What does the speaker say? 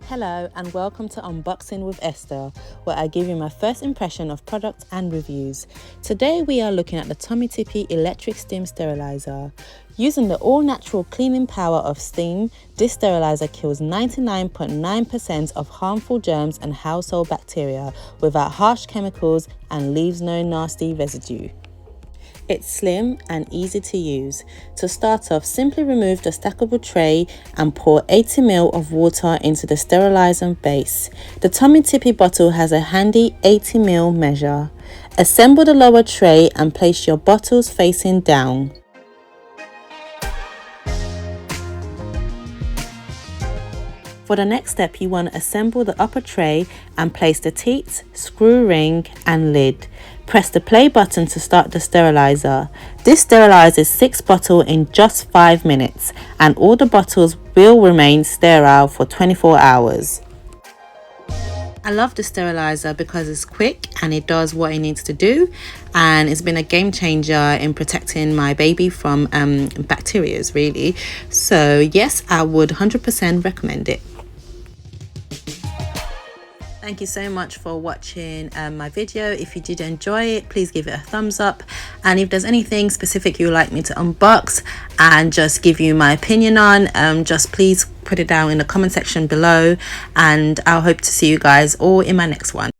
Hello and welcome to Unboxing with Esther, where I give you my first impression of products and reviews. Today we are looking at the Tommee Tippee Electric Steriliser. Using the all-natural cleaning power of steam, this sterilizer kills 99.9% of harmful germs and household bacteria without harsh chemicals and leaves no nasty residue. It's slim and easy to use. To start off, simply remove the stackable tray and pour 80 ml of water into the sterilizer base. The Tommee Tippee bottle has a handy 80 ml measure. Assemble the lower tray and place your bottles facing down. For the next step, you want to assemble the upper tray and place the teats, screw ring and lid. Press the play button to start the sterilizer. This sterilizes 6 bottles in just 5 minutes, and all the bottles will remain sterile for 24 hours. I love the sterilizer because it's quick and it does what it needs to do, and it's been a game changer in protecting my baby from bacteria really. So yes, I would 100% recommend it. Thank you so much for watching my video. If you did enjoy it, please give it a thumbs up, and if there's anything specific you would like me to unbox and just give you my opinion on, just please put it down in the comment section below, and I'll hope to see you guys all in my next one.